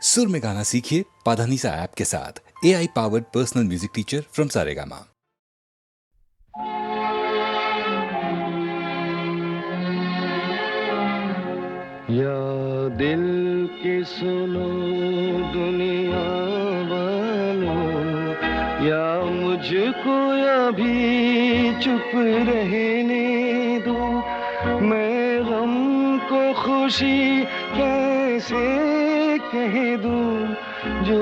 सुर में गाना सीखिए पाधानीसा ऐप के साथ। AI powered personal music teacher from Saregama. या दिल की सुनो दुनिया वालों, या मुझको अभी चुप रहने दो। मैं गम को खुशी कैसे कह दूं, जो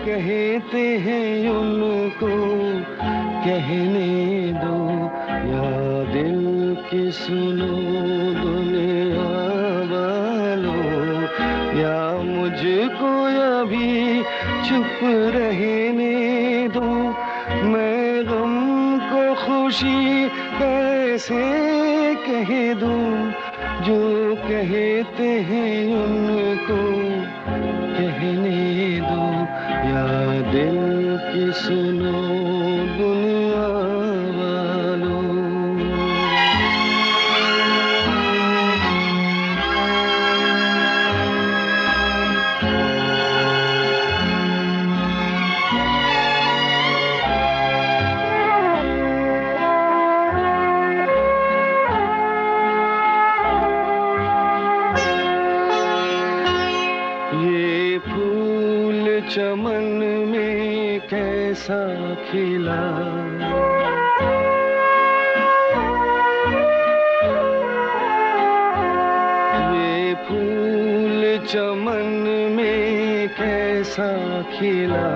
कहते हैं उनको कहने दो। या दिल की सुनो दुनिया वालों, या मुझको अभी चुप रहने दो। मैं गम को खुशी कैसे कह दूं, जो कहते हैं उनको कहने दो। या दिल की सुनो दुनिया वालों। चमन में कैसा खिला, ये फूल चमन में कैसा खिला।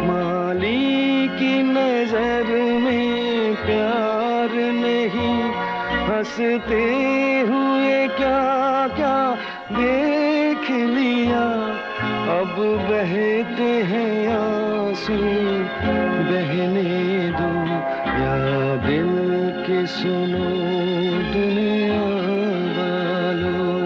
माली की नजर में प्यार नहीं, हंसते हुए क्या क्या देख लिया। अब बहते हैं आंसू बहने दो। या दिल की सुनो दुनिया वालों।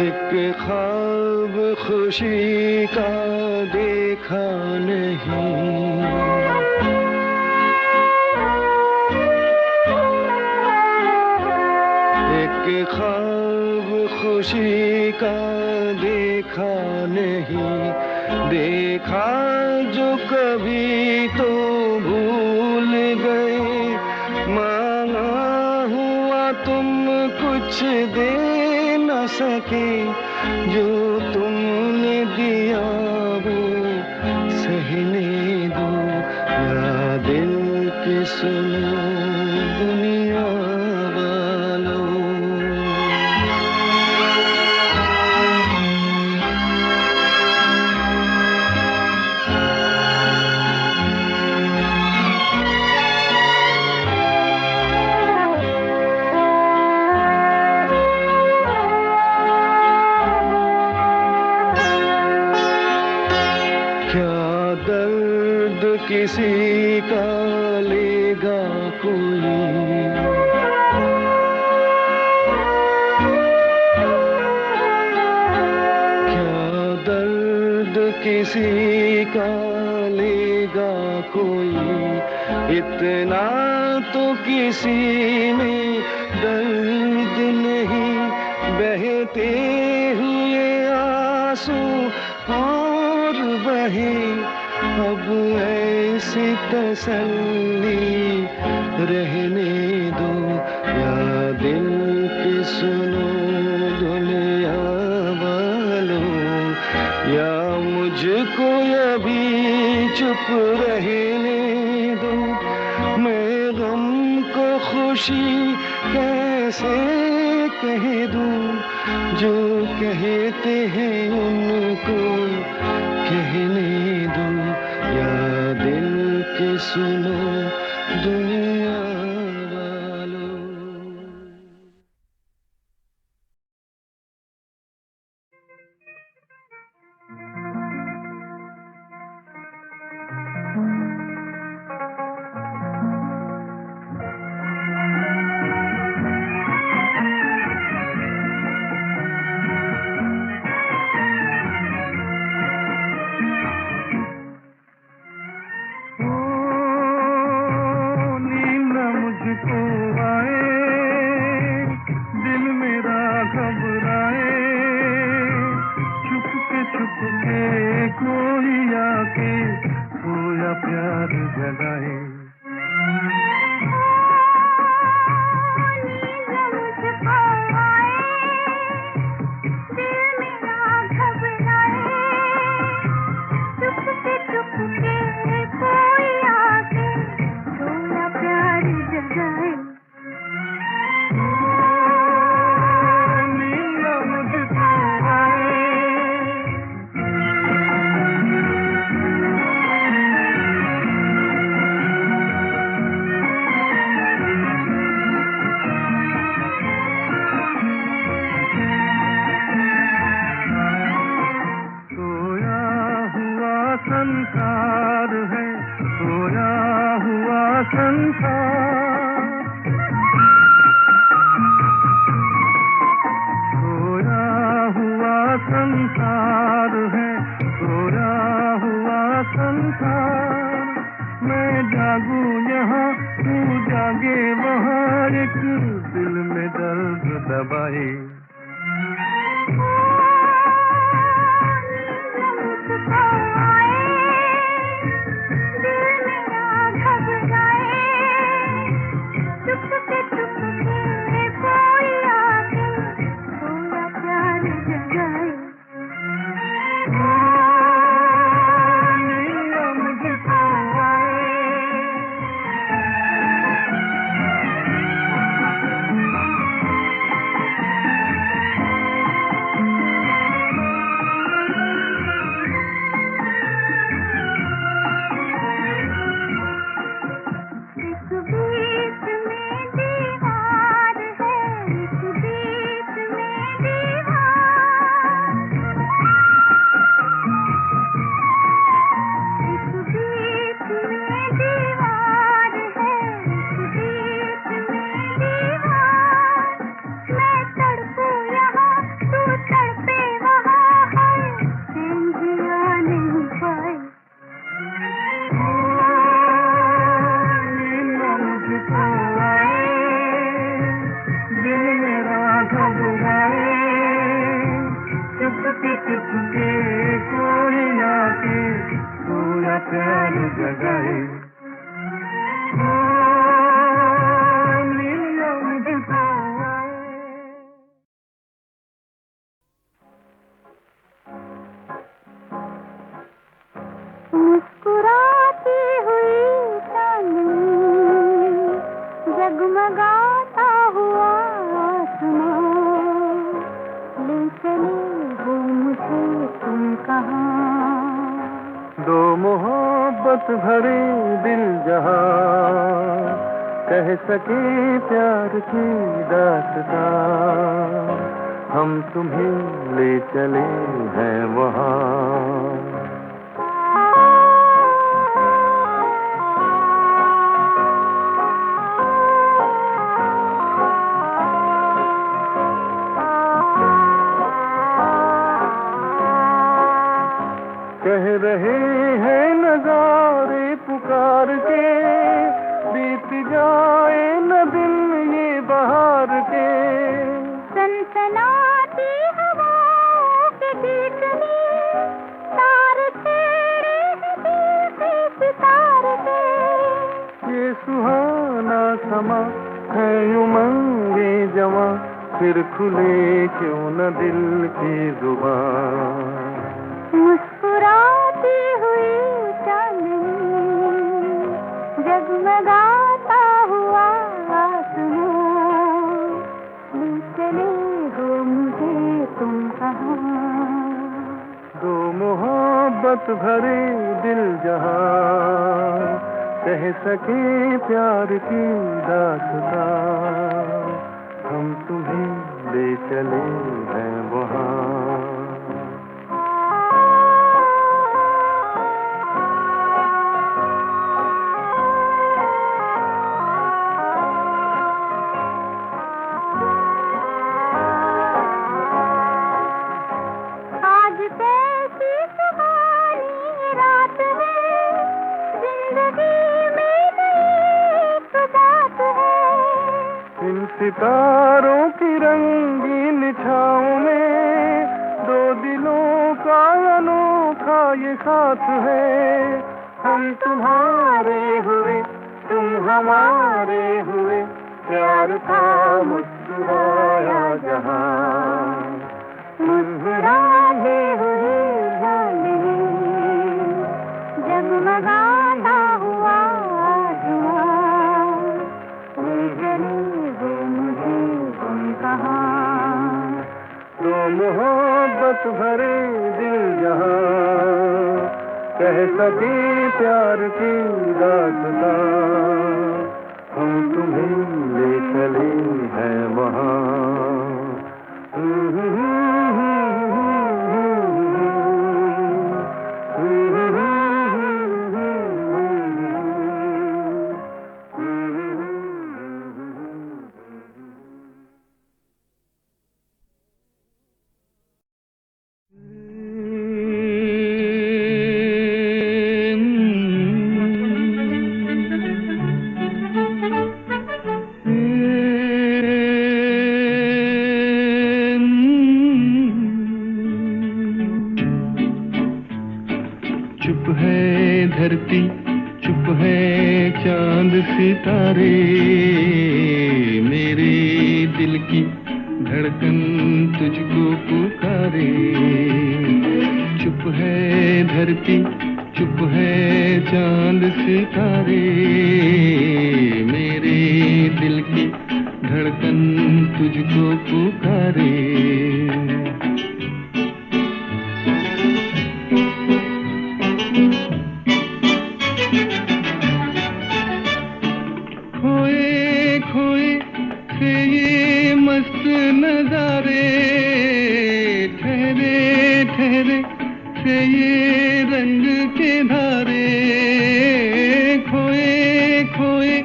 एक ख्वाब खुशी का देखा नहीं, एक ख्वाब खुशी का देखा नहीं। देखा जो कभी तो भूल गए, मांगा हुआ तुम कुछ दे न सके। जो तुमने दिया वो सहने दो। या दिल की सुनो दुनिया वालों। किसी का लेगा कोई, क्या दर्द किसी का लेगा कोई। इतना तो किसी में दर्द नहीं, बहते हुए आंसू और बहे। अब ऐसी तसल्ली रहने दो। या दिल की सुनो दुनिया वालों, या मुझको अभी चुप रहने दो। मैं गम को खुशी कैसे कह दूं, जो कहते हैं उनको कहने दो। या दिल की सुनो दुनिया वालों। सोया प्यार जगाए। संसार है सोया हुआ संसार, सोया हुआ संसार है सोया हुआ संसार। मैं जागू यहाँ तू जागे वहाँ, एक दिल में दर्द दबाए। प्यार जगाए। मुस्कुराती हुई चांदनी, जगमगाता हुआ आसमां, ले चले हो मुझे तुम कहाँ। दो मोहब्बत भरे दिल जहाँ, कह सके प्यार की दास्तां, हम तुम्हें ले चले हैं वहाँ। कह रहे हैं नजारे पुकार के, बीत जाए न दिन ये बहार के। सनसनाती हवाओं के बीच में तार छेड़े हैं दिल के सितार के। ये सुहाना समा है उमंगे जवां, फिर खुले क्यों न दिल की जुबान। मुस्कुराती हुई चांदनी, जगमगाता हुआ आसमां, ले चले हो मुझे तुम कहाँ। दो मोहब्बत भरे दिल जहाँ, कह सके प्यार की दास्तां, हम तुम्हें ले चले हैं वहाँ। सितारों की रंगीन छाँव में दो दिलों का अनोखा ये साथ है। हम तुम्हारे हुए, तुम हमारे हुए, प्यार था मुस्कुराया जहां। मुस्कुराए हुए नहीं, जगमगाता हुआ आसमां। वो मुझे तुम कहाँ, तो मोहब्बत भरे दिल जहां, कह सके प्यार की दास्तां, हम तुम्हें ले चले हैं वहाँ। चुप है धरती, चुप है चांद सितारे, मेरे दिल की धड़कन तुझको पुकारे। चुप है धरती, चुप है चांद सितारे, मेरे दिल की धड़कन तुझको पुकारे। नजारे ठहरे ठहरे से ये रंग के धारे, खोए खोए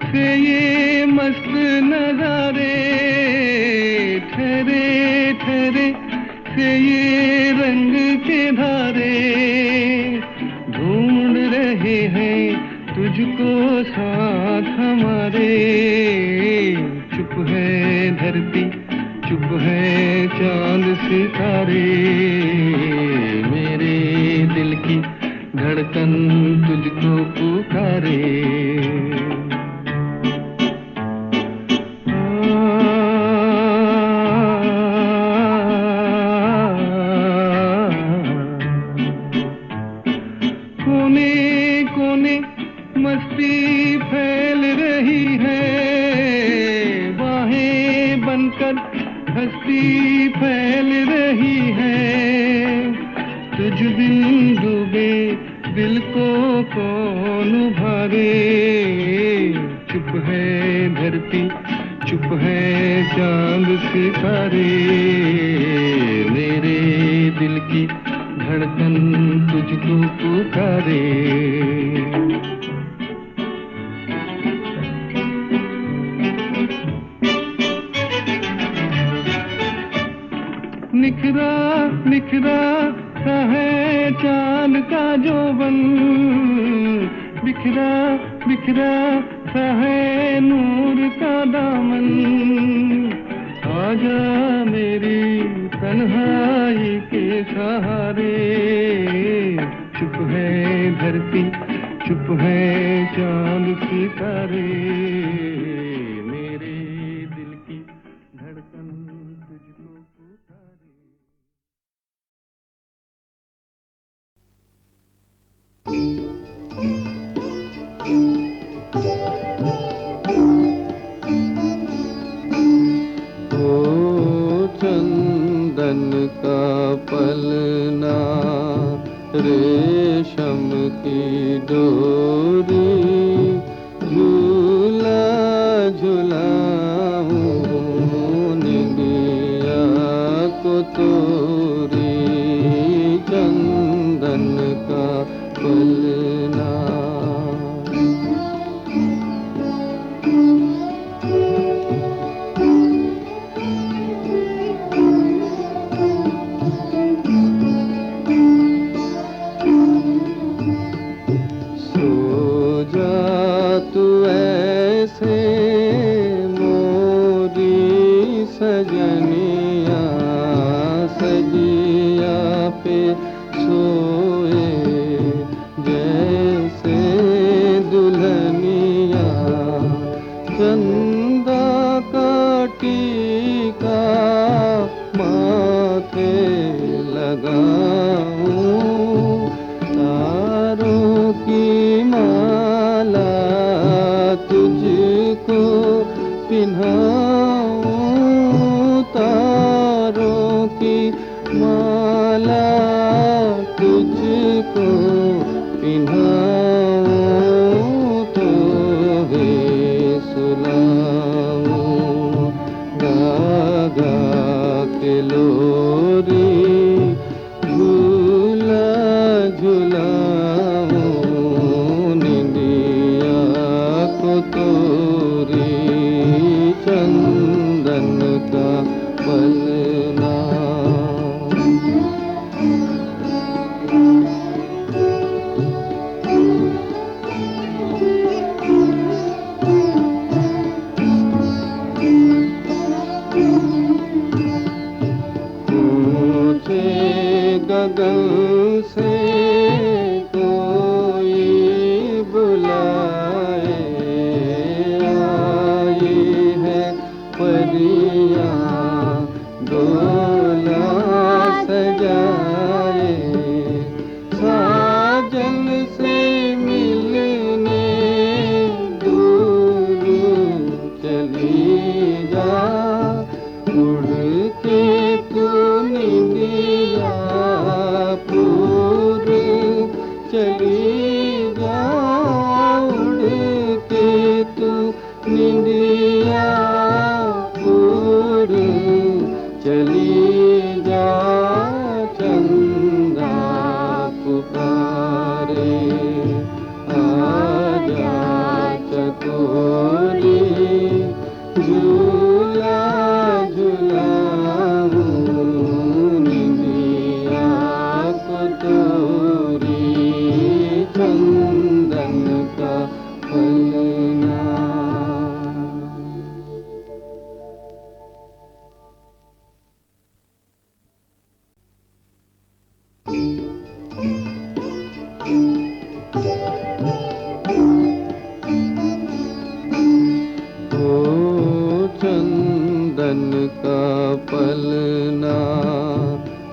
से ये मस्त नजारे, ठहरे ठहरे से ये रंग के धारे। ढूंढ रहे हैं तुझको साथ हमारे। चुप है धरती, चुप है चांद सितारे, मेरे दिल की धड़कन तुझको पुकारे। कोने कोने मस्ती फैल रही है, बाहें बनकर हस्ती फैल रही है। तुझ बिन डूबे दिल को कौन उभारे। चुप है धरती, चुप है चांद सितारे, मेरे दिल की धड़कन तुझको पुकारे। निखरा निखरा सा है चांद का जोबन, बिखरा बिखरा सा है नूर का दामन। आजा मेरी तन्हाई के सहारे। चुप है धरती, चुप है चांद सितारे, मेरे दिल की धड़कन तुझको पुकारे। ओ चंदन का पलना, रेशम की डोरी, झूला झुलाऊं निंदिया को तोरी। चंदन का पलना, चकोरी झूला झूलाऊं निंदिया को तोरी चंदन का फलना। चंदन का पलना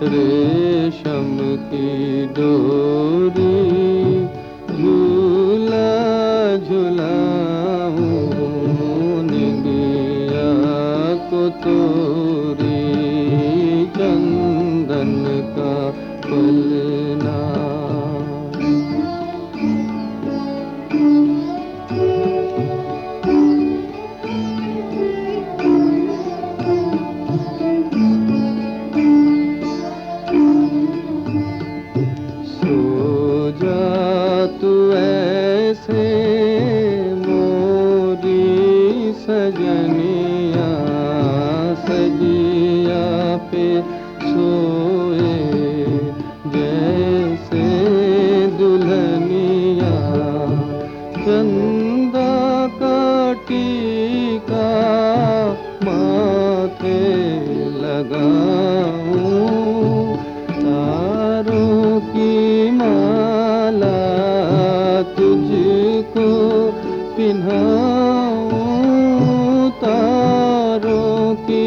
रेशम की डोरी झूला झूलाऊं निंदिया को तोरी चंदन का पलना। तू ऐसे मोरी सजनिया सजिया पे सोए जैसे दुल्हनिया चंदा का टीका माथे लगाऊं तारों की माला तुझको पिन्हाऊं तारों की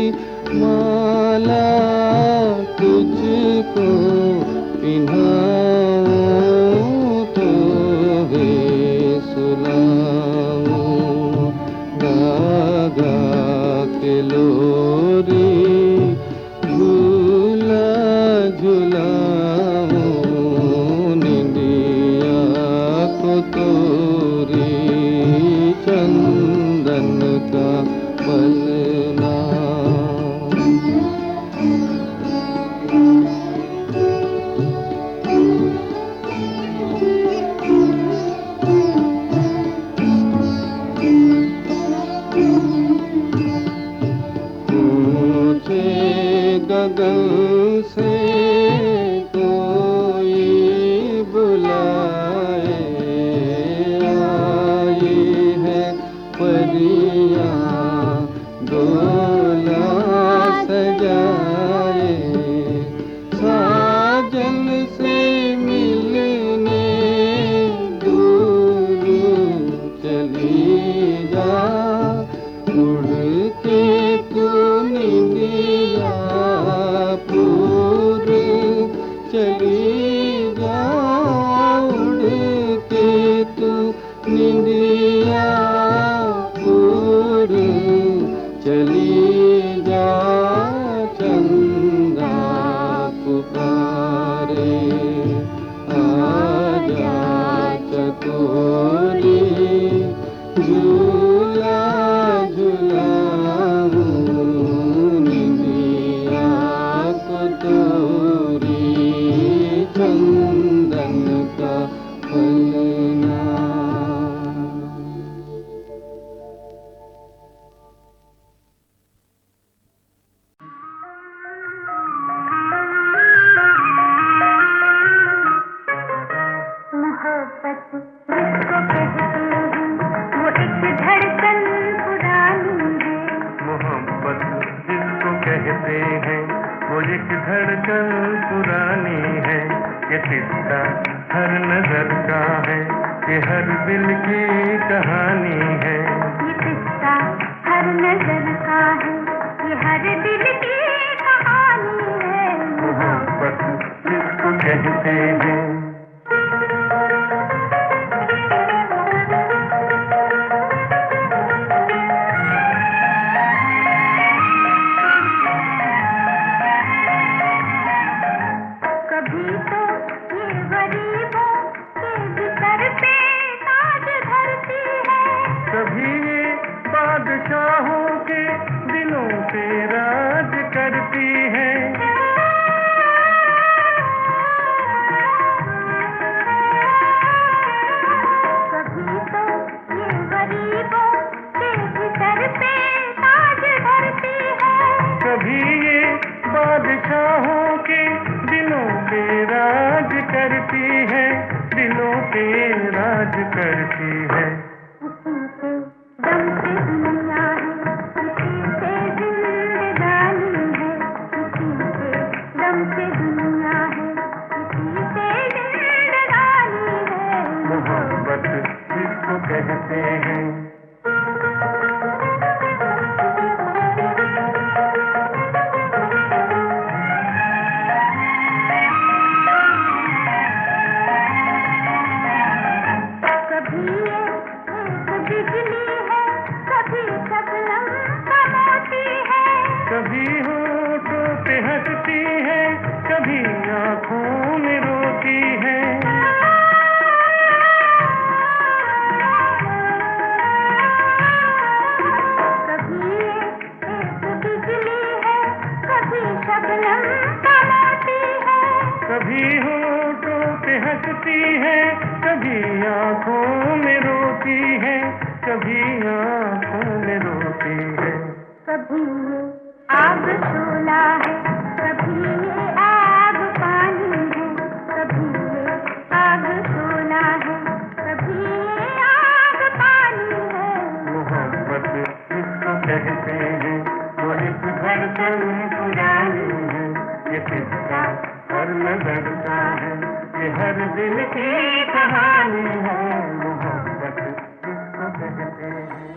माला तुझको पिन्हाऊं तो वे सुलाऊं गा गा के लोरी झूला झूलाऊं निंदिया को तोरी चंदन का पलना। ऊंचे गगन से कोई बुलाए आई है परियां डोला सजाए साजन से मिलने दूर चली जा उड़ के तू निंदिया पूर चली जा उड़ के तू निंदिया पूर चली जा चंदा पुकारे आजा चकोरी झूला झूलाऊं निंदिया को तोरी चंदन का फलना। मोहब्बत जिसको कहते हैं वो एक धड़कन पुरानी है। मोहब्बत जिसको कहते हैं वो एक धड़कन पुरानी है। ये किस्सा हर नजर का है, ये हर दिल की कहानी है। ये किस्सा हर नजर का है, ये हर दिल की कहानी है। मोहब्बत जिसको कहते हैं। कभी तो ये गरीबों के बिस्तर पे ताज धरती है, कभी ये बादशाहों के दिलों पे राज करती है। करती है। उसी से दम से दुनिया है, उसी से जिंदगानी है, उसी से दम से दुनिया है, उसी से जिंदगानी है। मोहब्बत जिसको कहते हैं। कभी ये एक बिजली है, कभी शबनम का मोती है, कभी होठों पे हंसती है, कभी आँखों में रोती है। कभी ये एक बिजली है, कभी शबनम का मोती है, कभी होठों पे हंसती है, कभी आँखों में रोती है, कभी आँखों में रोती है। कभी ये आग शोला है, कभी ये आग पानी है, कभी ये आग शोला है, कभी ये आग पानी है। मोहब्बत जिसको कहते हैं, वो एक धड़कन पुरानी है। ये किस्सा हर नजर का है, ये हर दिल की कहानी है। मोहब्बत जिसको कहते हैं।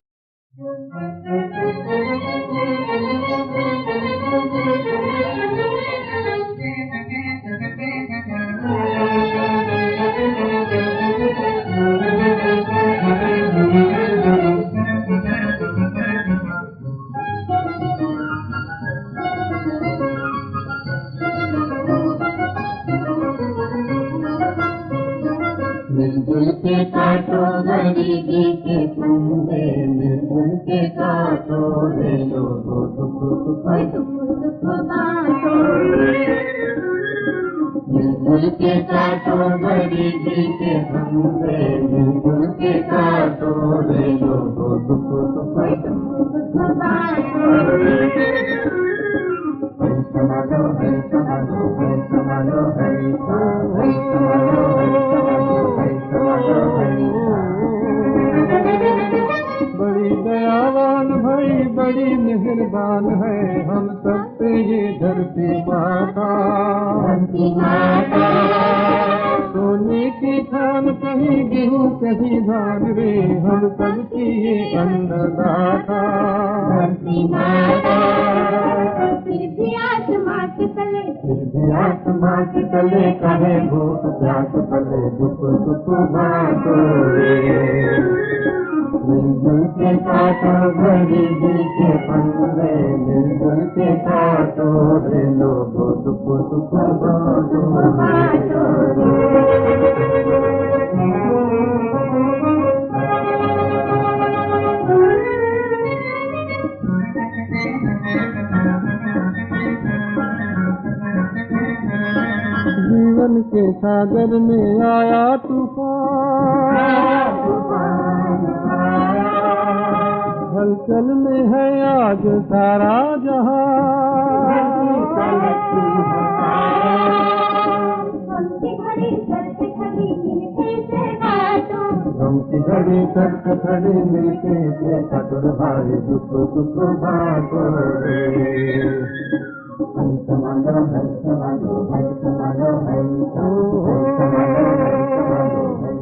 मिलजुल के काटो गरीबी के कुंबे, मिलजुल के काटो रे लोगो दुख दुख दुख बांटो। मिलजुल के काटो गरीबी के कुंबे, मिलजुल के काटो रे लोगो दुख दुख दुख बांटो। है समालो है समालो है समालो है समालो है समालो है। बड़ी दयावान भाई बड़ी मेहरबान है, हम सब पे ये धरती माता। सोने की खान कहीं गेहूं कहीं धान रे, हम सब की ये अन्नदाता। फिर भी आसमां के तले, फिर भी आसमां के तले कहे भूख प्यास तले दुख दुख बांटो रे। मिलजुल के काटो गरीबी के फंदे, मिलजुल के काटो रे लोगो दुख दुख बांटो जीवन के सागर में आया तूफान, हलचल में है आज सारा जहां। हम की घड़ी सच खड़ी मिलके से बाटो, हम की घड़ी सच खड़ी मिलके से कटुर भाई दुख दुख बांटो रे। है समालो है समालो है समालो है समालो है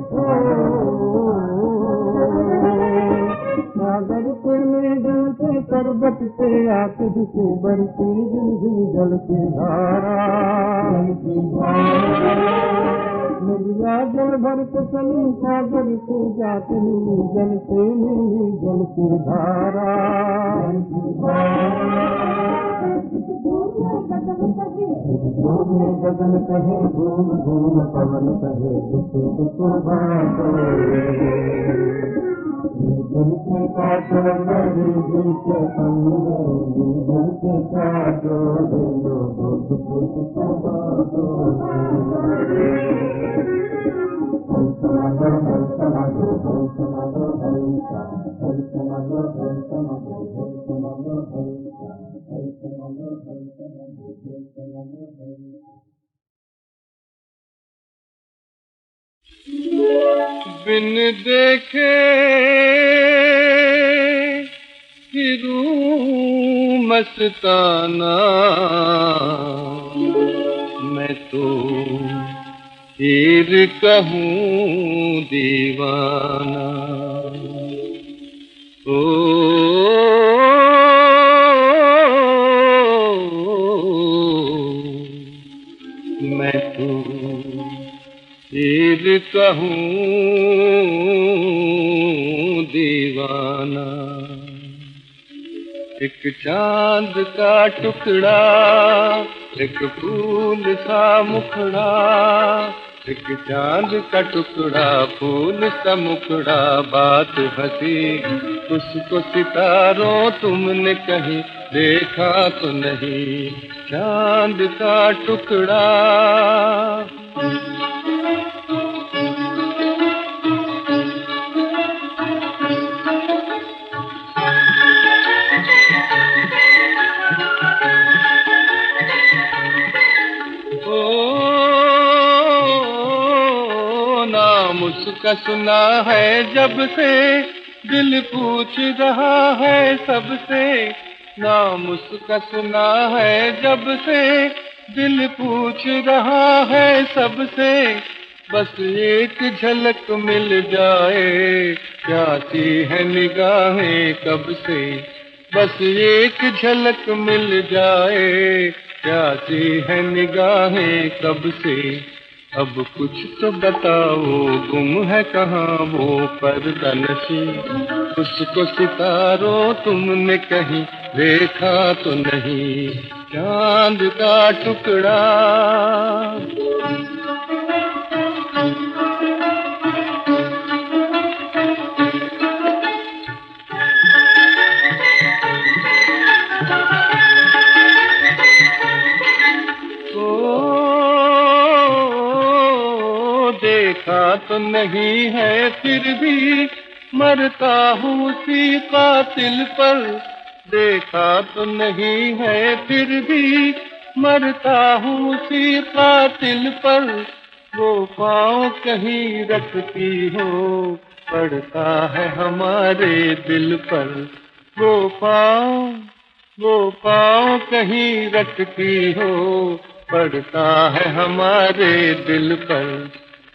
सागर के मेघल से पर्वत से आतिश से बरसी जल की धारा। नदिया जल भर के चली सागर से जाती जल से मिली जल की धारा। गगन कहे घूम घूम पवन कहे दुख दुख बांटो रे। मिलजुल के काटो गरीबी के फंदे, मिलजुल के काटो रे लोगो दुख दुख बांटो रे। है समालो है समालो है समालो है समालो है समालो है समालो है समालो है समालो है। बिन देखे फिरूं मस्ताना, मैं तो हीर कहूँ दीवाना। ओ मैं तो हीर कहूँ दीवाना। एक चांद का टुकड़ा, एक फूल सा मुखड़ा, एक चांद का टुकड़ा फूल सा मुखड़ा, बात हंसी उसको सितारों तुमने कहीं देखा तो नहीं। चांद का टुकड़ा उसका सुना है जब से दिल पूछ रहा है सबसे। नाम उसका सुना है जब से दिल पूछ रहा है सबसे। बस एक झलक मिल जाए, प्यासी है निगाहें कब से। बस एक झलक मिल जाए, प्यासी है निगाहें कब से। अब कुछ तो बताओ गुम है कहाँ वो पर्दानशी। उसको सितारों तुमने कहीं देखा तो नहीं। चांद का टुकड़ा देखा तो नहीं है फिर भी मरता हूँ उसी कातिल पर। देखा तो नहीं है फिर भी मरता हूँ उसी कातिल पर। वो पाँव कहीं रखती हो पड़ता है हमारे दिल पर। वो पाँव कहीं रखती हो पड़ता है हमारे दिल पर।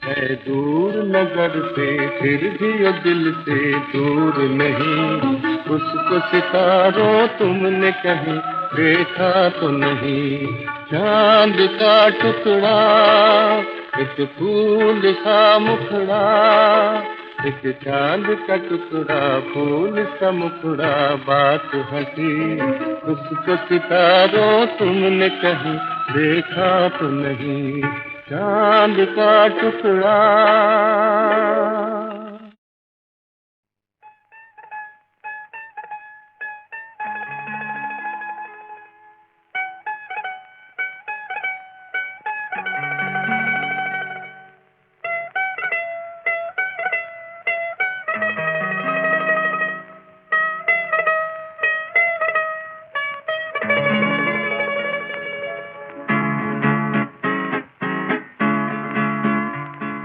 है दूर नगर से फिर भी वो दिल से दूर नहीं। उसको सितारों तुमने कहीं देखा तो नहीं। चांद का टुकड़ा, एक फूल सा मुखड़ा, एक चांद का टुकड़ा फूल सा मुखड़ा, बात हंसी उसको सितारों तुमने कहीं देखा तो नहीं। चांद का टुकड़ा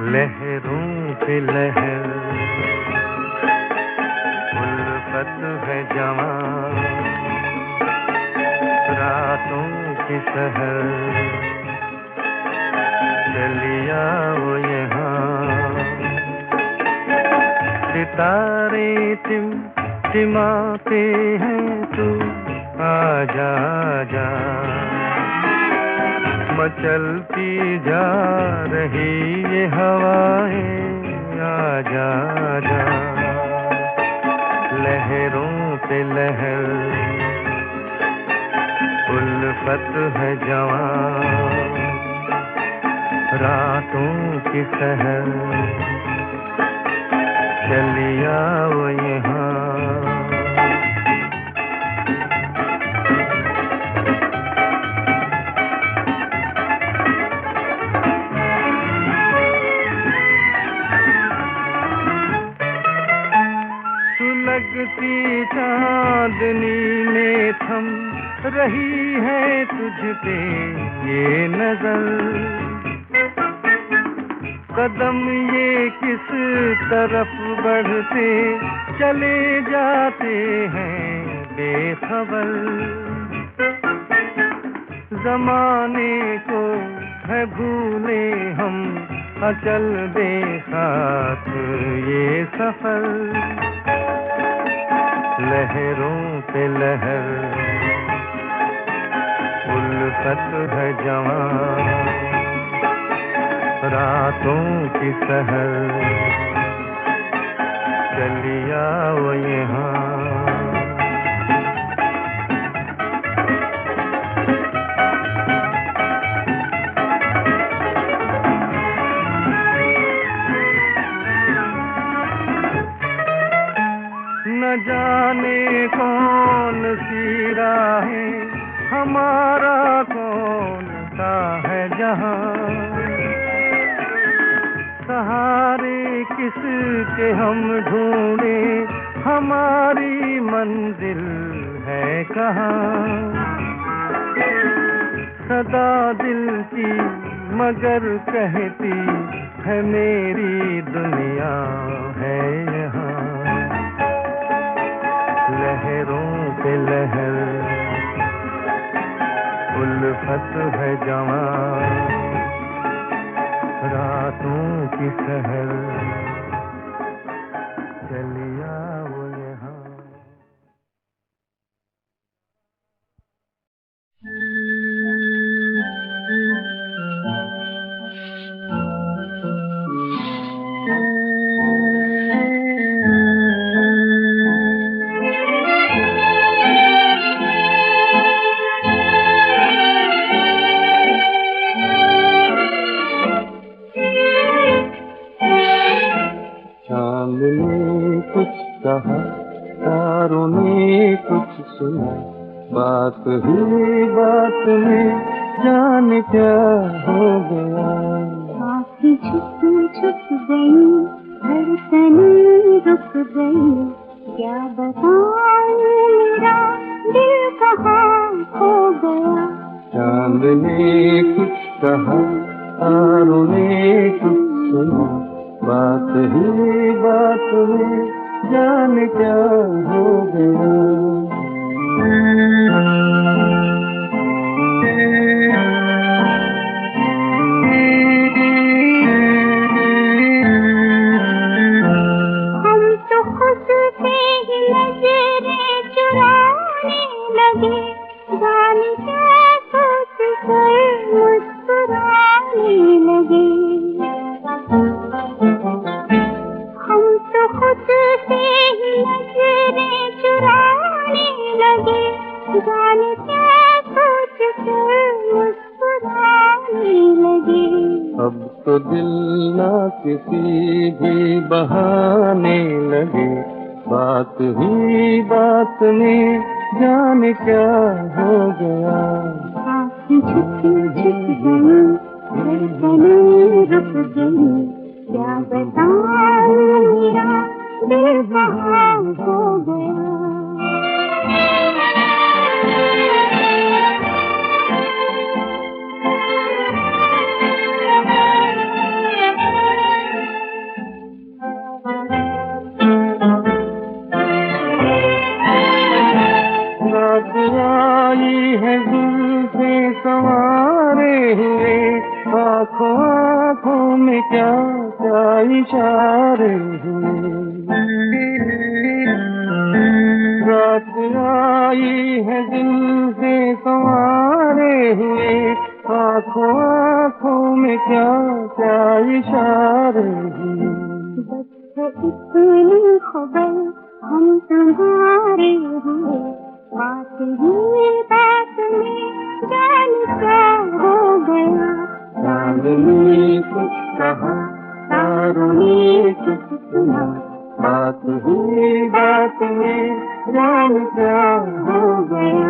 लहरों पे लहर उल्फत है जवां, रातों की सहर चलिया वो यहाँ। सितारे टिमटिमाते हैं तू आजा आजा। मचलती जा रही ये हवाएं आजा आजा। लहरों पे लहर उल्फत है जवां, रातों की सहर चलिया वो यहाँ। लगती चांदनी में थम रही है तुझ पे ये नजर। कदम ये किस तरफ बढ़ते चले जाते हैं बेखबर। जमाने को है भूले हम, अचल बेसाथ ये सफर। लहरों पे लहर उल्फत है जवां, रातों की सहर चलिया वो यहाँ। न जाने कौन सी राहें, हमारा कौन सा है जहां। सहारे किसके हम ढूंढे, हमारी मंजिल है कहाँ। सदा दिल की मगर कहती है मेरी दुनिया है यहाँ। लहरों पे लहर उल्फत है जवां, रातों की सहर चलिया वो यहाँ। कहा तारों ने कुछ सुना, बात ही बात में जान क्या हो गया। आँखें छुप छुप गई, धड़कनें रुक गई, क्या बताऊं मेरा दिल कहाँ खो गया। चांद ने कुछ कहा तारों ने कुछ सुना, बात ही बात में जान क्या हो गया। हम तो खुद से ही नजरें चुराने लगे, जाने क्या सोच कर मुस्कुराने लगे। हम तो खुद से ही नजरें चुराने लगे, जाने क्या सोच कर मुस्कुराने लगे। अब तो दिल ना किसी भी बहाने लगे, बात ही बात में जाने क्या हो गया। आँखें झुक झुक गई, धड़कनें रुक गई, क्या बताऊं मेरा दिल कहाँ खो गया। रात आई है जुल्फे संवारे हुए, आँखों आँखों में क्या क्या इशारे हुए। रात आई है जुल्फे संवारे हुए, आँखों आँखों में क्या क्या इशारे हुए। बस इतनी खबर हम तुम्हारे हुए, बात ही बात में जान क्या हो गया। चांद ने कुछ कहा तारों ने कुछ सुना, बात ही बात में जान क्या हो गया।